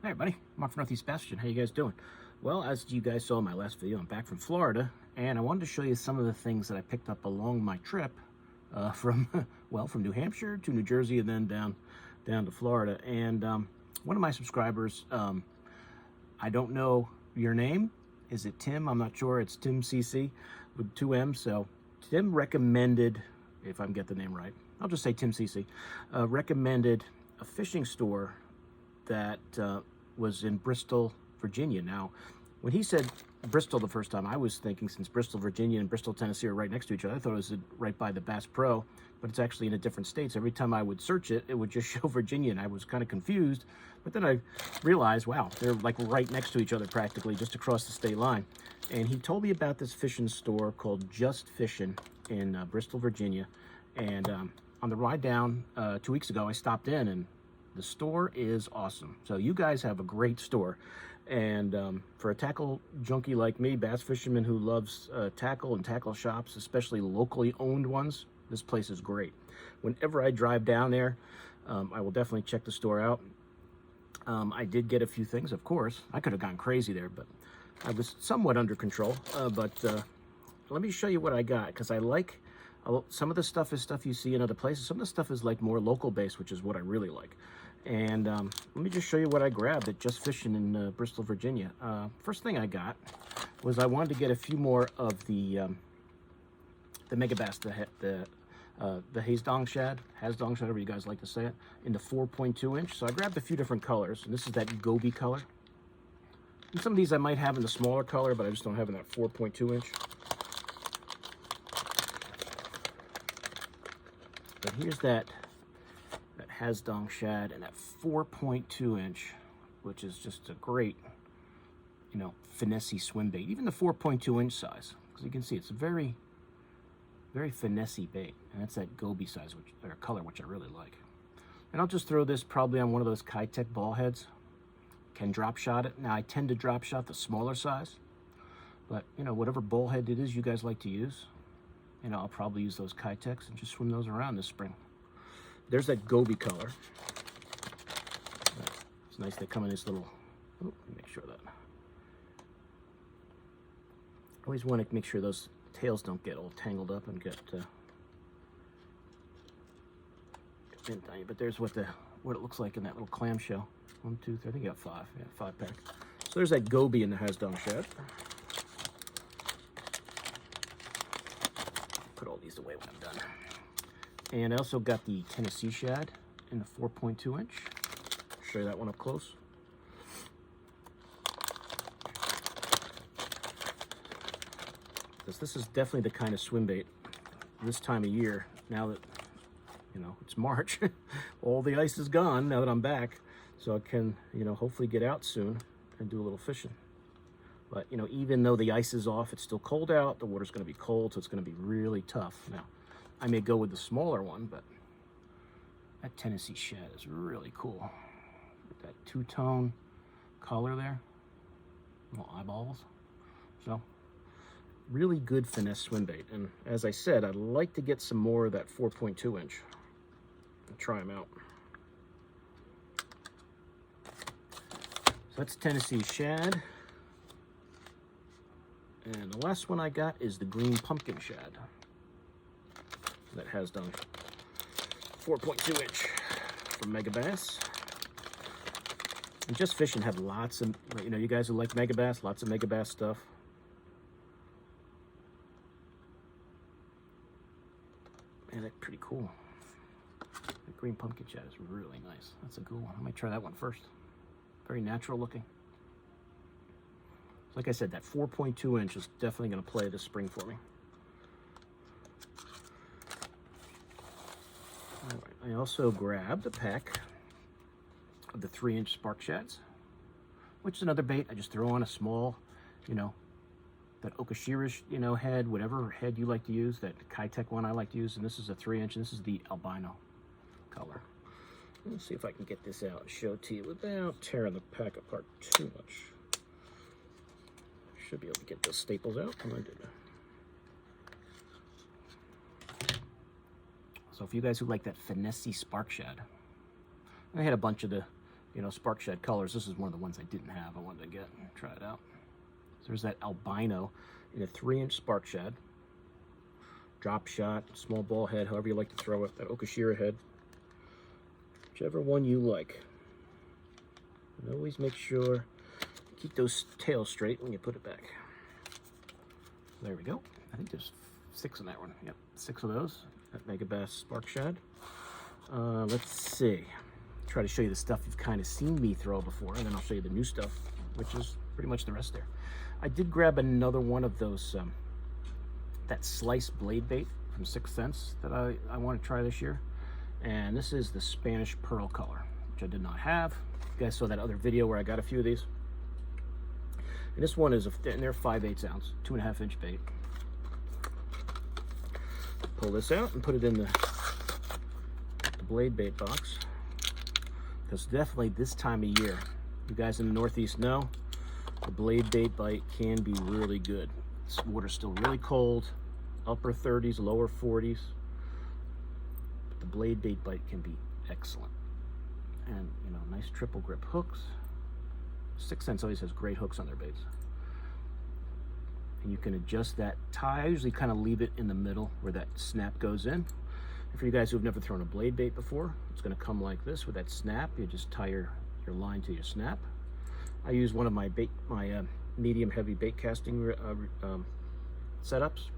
Hey everybody, Mark from Northeast Bass Fishing. How you guys doing? Well, as you guys saw in my last video, I'm back from Florida, and I wanted to show you some of the things that I picked up along my trip from New Hampshire to New Jersey and then down to Florida. And one of my subscribers, I don't know your name. Is it Tim? I'm not sure. It's Tim CC with 2 M's. So Tim recommended, if I can get the name right, I'll just say Tim CC, recommended a fishing store that was in Bristol, Virginia. Now, when he said Bristol the first time, I was thinking, since Bristol, Virginia and Bristol, Tennessee are right next to each other, I thought it was right by the Bass Pro, but it's actually in a different state. So every time I would search it, it would just show Virginia, and I was kind of confused. But then I realized, wow, they're like right next to each other practically, just across the state line. And he told me about this fishing store called Just Fishing in Bristol, Virginia. And on the ride down 2 weeks ago, I stopped in, and the store is awesome. So you guys have a great store. And for a tackle junkie like me, bass fisherman who loves tackle and tackle shops, especially locally owned ones, this place is great. Whenever I drive down there, I will definitely check the store out. I did get a few things, of course. I could have gone crazy there, but I was somewhat under control. But let me show you what I got, because I like some of the stuff is stuff you see in other places. Some of the stuff is like more local based, which is what I really like. And let me just show you what I grabbed at Just Fishing in Bristol, Virginia. First thing I got was I wanted to get a few more of the Megabass, the Hasdong Shad, however you guys like to say it, in the 4.2 inch. So I grabbed a few different colors, and this is that goby color. And some of these I might have in the smaller color, but I just don't have in that 4.2 inch. But here's that Hasdong Shad and that 4.2 inch, which is just a great, finessey swim bait. Even the 4.2 inch size, because you can see it's a very, very finessey bait, and it's that goby size, or color, which I really like. And I'll just throw this probably on one of those Kitech ball heads. Can drop shot it. Now I tend to drop shot the smaller size, but whatever ball head it is you guys like to use, I'll probably use those Kitechs and just swim those around this spring. There's that goby color. It's nice they come in this little, let me make sure that. Always want to make sure those tails don't get all tangled up and get bent on you. But there's what it looks like in that little clamshell. 1, 2, 3, I think you got 5. Yeah, 5 pack. So there's that goby in the Hasdong Shad. Put all these away when I'm done. And I also got the Tennessee Shad in the 4.2 inch. Show you that one up close. This is definitely the kind of swim bait this time of year, now that, it's March. All the ice is gone now that I'm back. So I can, hopefully get out soon and do a little fishing. But, even though the ice is off, it's still cold out. The water's going to be cold, so it's going to be really tough. Now, I may go with the smaller one, but that Tennessee Shad is really cool. With that two-tone color there, little eyeballs. So, really good finesse swim bait. And as I said, I'd like to get some more of that 4.2 inch and try them out. So that's Tennessee Shad. And the last one I got is the green pumpkin shad. That has done 4.2 inch from Megabass. And Just Fishing have lots of, you guys who like Megabass, lots of Megabass stuff. Man, that's pretty cool. The green pumpkin shad is really nice. That's a cool one. I might try that one first. Very natural looking. Like I said, that 4.2 inch is definitely going to play this spring for me. All right, I also grabbed a pack of the 3-inch spark shads, which is another bait I just throw on a small, that Okashira, head, whatever head you like to use, that Kitech one I like to use, and this is a 3-inch, and this is the albino color. Let's see if I can get this out and show it to you without tearing the pack apart too much. Should be able to get those staples out. Come on, So if you guys who like that finessey spark shad, I had a bunch of the you know, spark shed colors. This is one of the ones I didn't have. I wanted to get and try it out. So there's that albino in a 3-inch spark shed. Drop shot, small ball head, however you like to throw it. That Okashira head. Whichever one you like. And always make sure keep those tails straight when you put it back. There we go. I think there's 6 in that one. Yep, 6 of those. That Megabass spark shad. Let's see. Try to show you the stuff you've kind of seen me throw before, and then I'll show you the new stuff, which is pretty much the rest there. I did grab another one of those, that sliced blade bait from 6th Sense that I want to try this year. And this is the Spanish Pearl color, which I did not have. You guys saw that other video where I got a few of these. And this one is, and they're 5/8 ounce, 2.5-inch bait. Pull this out and put it in the blade bait box. Because definitely this time of year, you guys in the Northeast know, the blade bait bite can be really good. This water's still really cold, upper 30s, lower 40s. But the blade bait bite can be excellent. And, you know, nice triple grip hooks. 6th Sense always has great hooks on their baits. And you can adjust that tie. I usually kind of leave it in the middle where that snap goes in. And for you guys who have never thrown a blade bait before, it's going to come like this with that snap. You just tie your line to your snap. I use one of my medium heavy bait casting setups,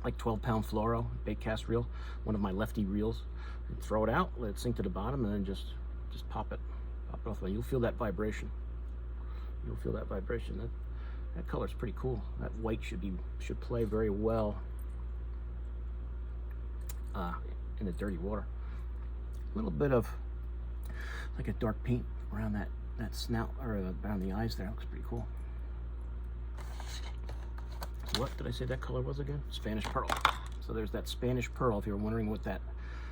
like 12-pound fluoro bait cast reel, one of my lefty reels. And throw it out, let it sink to the bottom, and then just pop it off. And you'll feel that vibration. You'll feel that vibration. That color's pretty cool. That white should play very well in the dirty water. A little bit of like a dark paint around that snout, or around the eyes there. Looks pretty cool. So what did I say that color was again? Spanish Pearl. So there's that Spanish Pearl. If you're wondering what that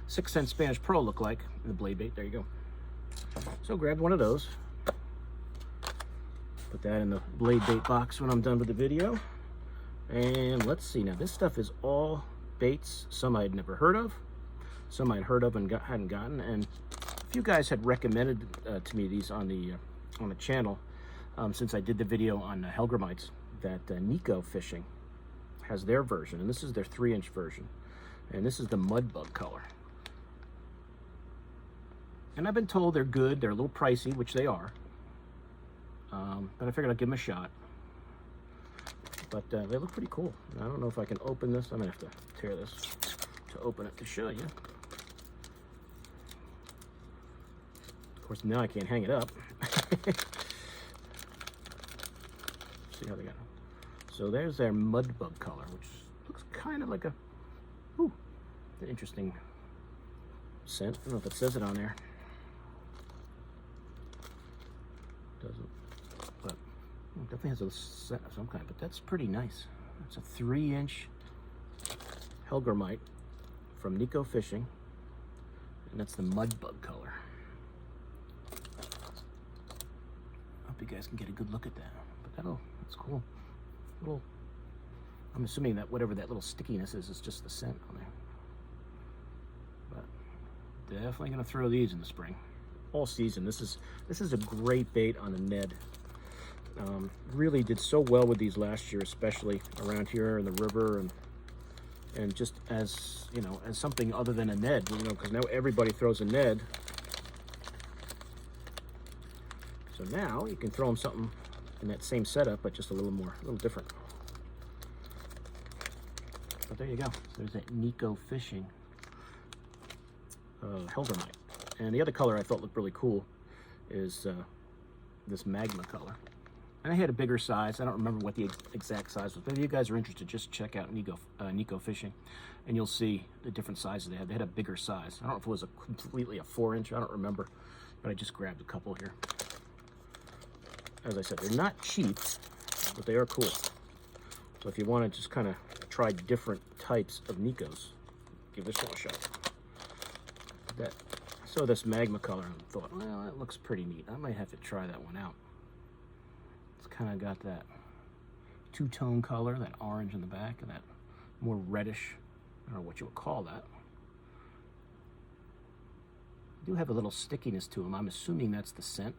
6th Sense Spanish Pearl looked like in the blade bait, there you go. So grab one of those. Put that in the blade bait box when I'm done with the video. And let's see, now this stuff is all baits, some I'd never heard of, some I'd heard of and hadn't gotten. And a few guys had recommended to me these on the channel since I did the video on hellgrammites, that Nico Fishing has their version, and this is their 3-inch version. And this is the mud bug color. And I've been told they're good. They're a little pricey, which they are. But I figured I'd give them a shot. But they look pretty cool. I don't know if I can open this. I'm going to have to tear this to open it to show you. Of course, now I can't hang it up. See how they got it. So there's their mud bug color, which looks kind of like an interesting scent. I don't know if it says it on there. Doesn't, but it definitely has a scent of some kind. But that's pretty nice. It's a 3-inch hellgrammite from Nico Fishing, and that's the mud bug color. Hope you guys can get a good look at that. But that's cool. I'm assuming that whatever that little stickiness is just the scent on there. But definitely gonna throw these in the spring, all season. This is a great bait on a Ned. Really did so well with these last year, especially around here in the river, and just as, you know, as something other than a Ned, you know, because now everybody throws a Ned. So now you can throw them something in that same setup, but just a little different. But there you go. There's that Nico Fishing hellgrammite. And the other color I thought looked really cool is this magma color. And I had a bigger size. I don't remember what the exact size was, but if you guys are interested, just check out Nico Fishing, and you'll see the different sizes they had. They had a bigger size. I don't know if it was completely a 4-inch. I don't remember, but I just grabbed a couple here. As I said, they're not cheap, but they are cool. So if you want to just kind of try different types of Nicos, give this one a shot. I saw this magma color and thought, well, that looks pretty neat. I might have to try that one out. It's kind of got that two-tone color, that orange in the back, and that more reddish, I don't know what you would call that. do have a little stickiness to them. I'm assuming that's the scent,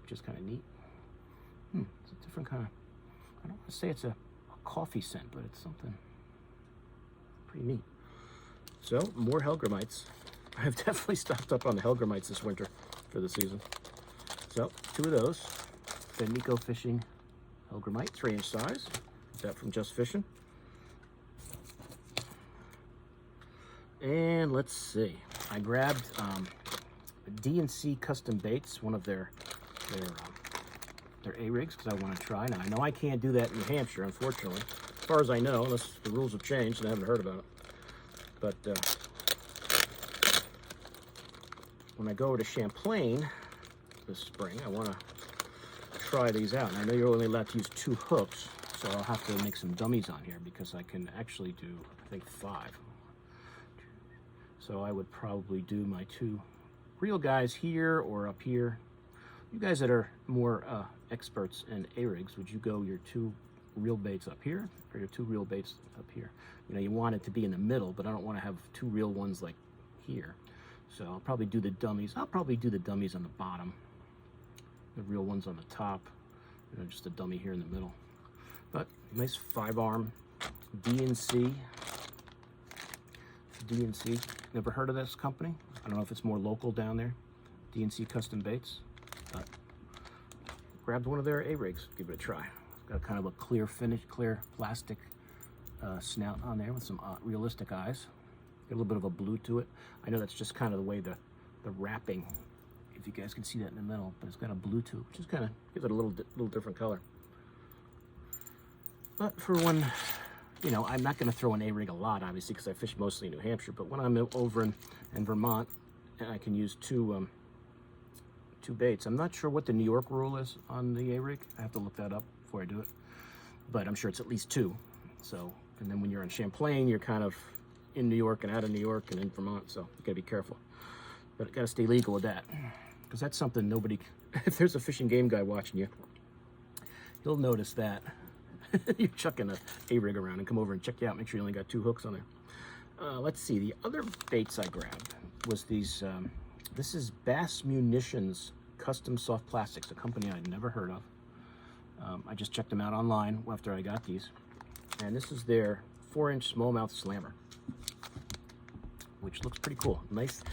which is kind of neat. It's a different kind of, I don't want to say it's a coffee scent, but it's something pretty neat. So, more hellgrammites. I've definitely stocked up on the hellgrammites this winter for the season. So, 2 of those. The Nico Fishing hellgrammite, 3-inch size. That from Just Fishing. And let's see. I grabbed D&C Custom Baits, one of their A-rigs, because I want to try. Now, I know I can't do that in New Hampshire, unfortunately. As far as I know, unless the rules have changed and I haven't heard about it. But when I go over to Champlain this spring, I want to try these out. And I know you're only allowed to use 2 hooks, so I'll have to make some dummies on here because I can actually do, I think, 5. So I would probably do my 2 reel guys here or up here. You guys that are more experts in A-rigs, would you go your 2 reel baits up here or your 2 reel baits up here? You know, you want it to be in the middle, but I don't want to have 2 real ones like here. So I'll probably do the dummies. I'll probably do the dummies on the bottom, the real ones on the top, you know, just a dummy here in the middle. But nice 5-arm D&C. D&C, never heard of this company. I don't know if it's more local down there. D&C Custom Baits. Grabbed one of their A-rigs, give it a try. Got kind of a clear finish, clear plastic snout on there with some realistic eyes. Got a little bit of a blue to it. I know that's just kind of the way the wrapping, if you guys can see that in the middle, but it's got a blue to it, which is kind of gives it a little different color. But for when, you know, I'm not going to throw an A-rig a lot, obviously, because I fish mostly in New Hampshire. But when I'm over in Vermont, and I can use 2 baits. I'm not sure what the New York rule is on the A-rig. I have to look that up before I do it. But I'm sure it's at least 2. So, and then when you're in Champlain, you're kind of in New York and out of New York and in Vermont. So you got to be careful. But got to stay legal with that, because that's something nobody. If there's a fishing game guy watching you, he'll notice that. You're chucking a A-rig around and come over and check you out. Make sure you only got 2 hooks on there. Let's see. The other baits I grabbed was these. This is Bass Munitions Custom Soft Plastics, a company I'd never heard of. I just checked them out online after I got these. And this is their 4-inch smallmouth slammer, which looks pretty cool. Nice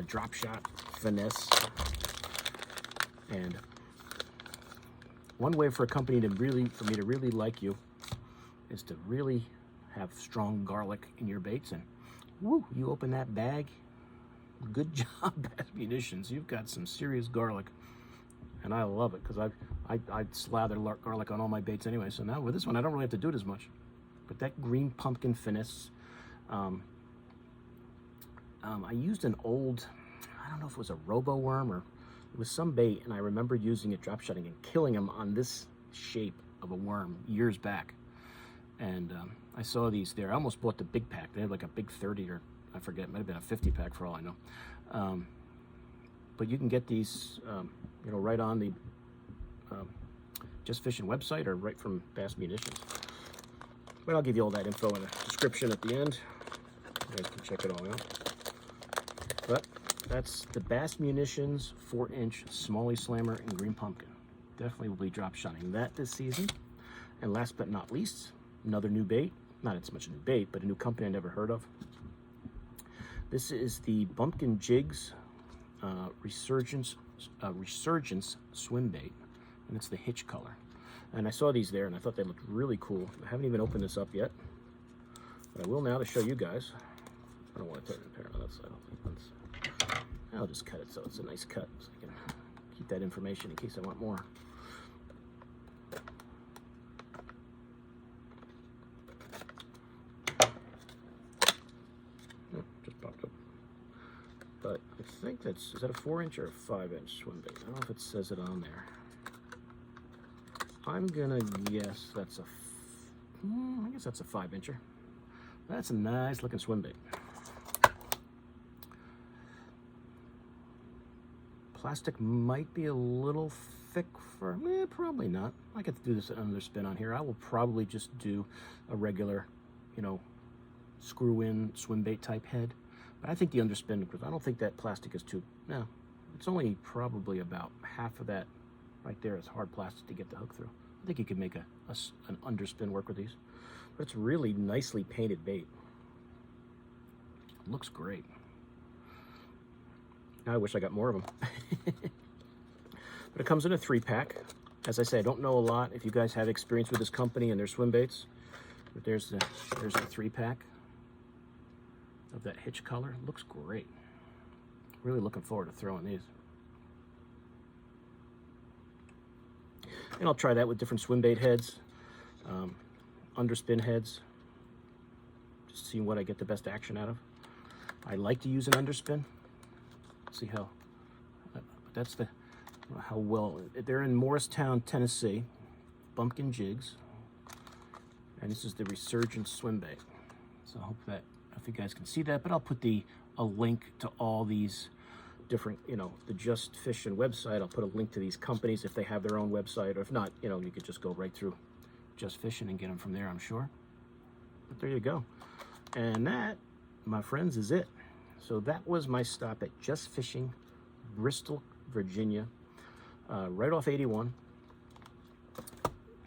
drop shot finesse. And one way for a company to for me to really like you is to really have strong garlic in your baits. And woo, you open that bag, good job, Bass Munitions. You've got some serious garlic, and I love it because I slather garlic on all my baits anyway. So now with this one, I don't really have to do it as much. But that green pumpkin finesse, I used an old, I don't know if it was a robo worm or it was some bait, and I remember using it, drop shotting and killing them on this shape of a worm years back. And I saw these there. I almost bought the big pack. They had like a big 30 or I forget, it might have been a 50 pack for all I know. But you can get these, you know, right on the Just Fishing website or right from Bass Munitions. But I'll give you all that info in the description at the end. You guys can check it all out. But that's the Bass Munitions 4-inch Smallie Slammer in green pumpkin. Definitely will be drop shotting that this season. And last but not least, another new bait. Not as much a new bait, but a new company I never heard of. This is the Bumpkin Jigs Resurgence swim bait, and it's the hitch color. And I saw these there, and I thought they looked really cool. I haven't even opened this up yet, but I will now to show you guys. I don't want to turn it on that side. I'll just cut it so it's a nice cut, so I can keep that information in case I want more. Just popped up. But I think that's, is that a 4-inch or a 5-inch swim bait? I don't know if it says it on there. I'm gonna guess that's I guess that's a 5-incher. That's a nice looking swim bait. Plastic might be a little thick for, probably not. I could do this another spin on here. I will probably just do a regular, you know, screw in swim bait type head. But I think the underspin, because I don't think that plastic is too, no, it's only probably about half of that right there is hard plastic to get the hook through. I think you could make an underspin work with these. But it's really nicely painted bait. Looks great. Now I wish I got more of them. But it comes in a 3-pack. As I say, I don't know a lot if you guys have experience with this company and their swim baits. But there's the 3-pack of that hitch color. Looks great. Really looking forward to throwing these. And I'll try that with different swim bait heads, underspin heads, just see what I get the best action out of. I like to use an underspin. See how, that's the, how well, they're in Morristown, Tennessee, Bumpkin Jigs, and this is the Resurgence swim bait. So I hope that, if you guys can see that, but I'll put a link to all these different, you know, the Just Fishing website. I'll put a link to these companies if they have their own website, or if not, you know, you could just go right through Just Fishing and get them from there, I'm sure. But there you go. And that, my friends, is it. So that was my stop at Just Fishing, Bristol, Virginia, right off 81.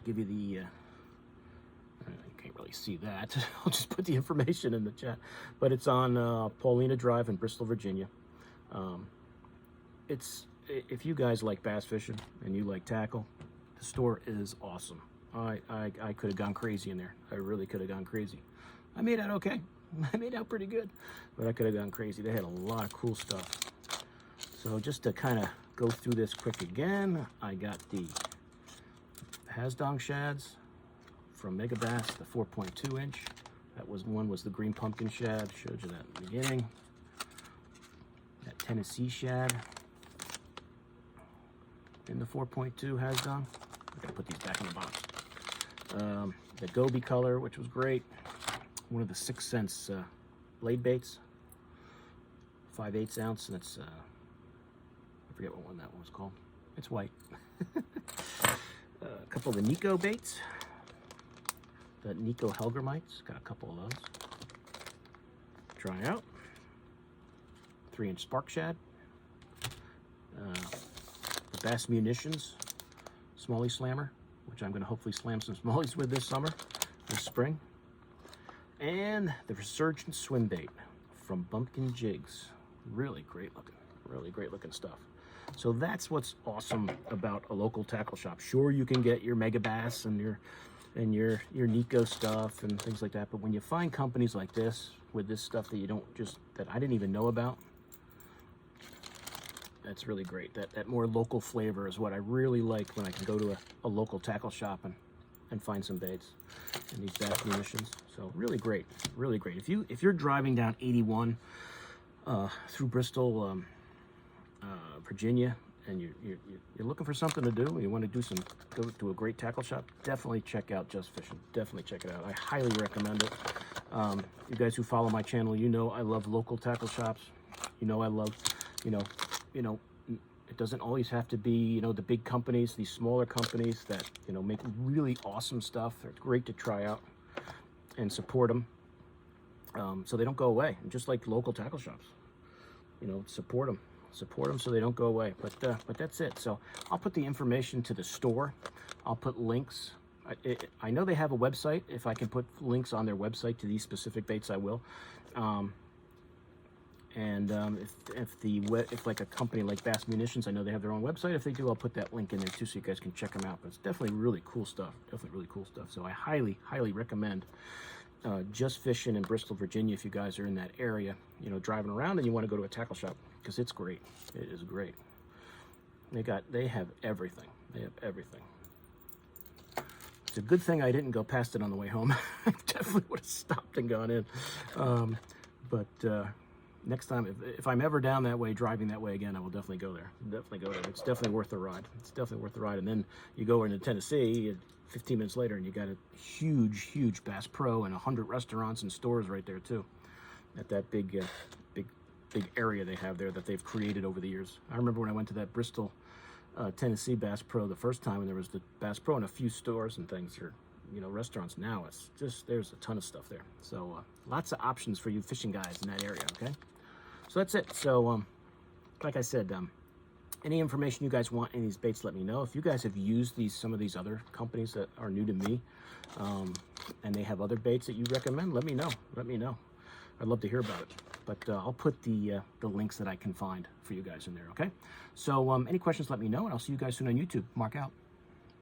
Give you the, I can't really see that. I'll just put the information in the chat. But it's on Paulina Drive in Bristol, Virginia. It's, if you guys like bass fishing and you like tackle, the store is awesome. I could have gone crazy in there. I really could have gone crazy. I made out okay. I made out pretty good, but I could have gone crazy. They had a lot of cool stuff. So just to kind of go through this quick again, I got the Hasdong shads from Megabass, the 4.2 inch. That was one was the green pumpkin shad. Showed you that in the beginning. That Tennessee shad in the 4.2 Hasdong. I gotta put these back in the box. The Goby color, which was great. One of the 6 cents blade baits, 5/8 ounce, and it's I forget what one that one was called. It's white. A couple of the Nico baits, the Nico hellgrammites. Got a couple of those. Try out. 3-inch spark shad. The Bass Munitions Smallie Slammer, which I'm going to hopefully slam some smallies with this summer, this spring. And the Resurgence swim bait from Bumpkin Jigs. Really great looking stuff. So that's what's awesome about a local tackle shop. Sure, you can get your Megabass and your Nico stuff and things like that, but when you find companies like this with this stuff that you don't that I didn't even know about, that's really great. That more local flavor is what I really like when I can go to a local tackle shop and find some baits and these Bass Munitions. So really great, really great. If you're driving down 81 through Bristol, Virginia, and you're looking for something to do, and you want to go to a great tackle shop, definitely check out Just Fishing. Definitely check it out. I highly recommend it. You guys who follow my channel, you know I love local tackle shops. You know I love, you know, it doesn't always have to be, you know, the big companies, these smaller companies that, you know, make really awesome stuff. They're great to try out and support them, so they don't go away. And just like local tackle shops, you know, support them so they don't go away. But that's it. So I'll put the information to the store. I'll put links. I know they have a website. If I can put links on their website to these specific baits, I will. If like a company like Bass Munitions, I know they have their own website. If they do, I'll put that link in there too, so you guys can check them out. But it's definitely really cool stuff. So I highly recommend Just Fishing in Bristol, Virginia, if you guys are in that area, you know, driving around and you want to go to a tackle shop, because it's great. It is great. They have everything. They have everything. It's a good thing I didn't go past it on the way home. I definitely would have stopped and gone in. Next time, if I'm ever down that way, driving that way again, I will definitely go there. It's definitely worth the ride. And then you go into Tennessee 15 minutes later, and you got a huge Bass Pro and 100 restaurants and stores right there too, at that big area they have there that they've created over the years. I remember when I went to that Bristol, Tennessee Bass Pro the first time, and there was the Bass Pro and a few stores and things, or, you know, restaurants. Now it's just, there's a ton of stuff there. So lots of options for you fishing guys in that area. Okay. So that's it. So, like I said, any information you guys want in these baits, let me know. If you guys have used some of these other companies that are new to me, and they have other baits that you recommend, let me know. Let me know. I'd love to hear about it. But I'll put the links that I can find for you guys in there, okay? So any questions, let me know, and I'll see you guys soon on YouTube. Mark out.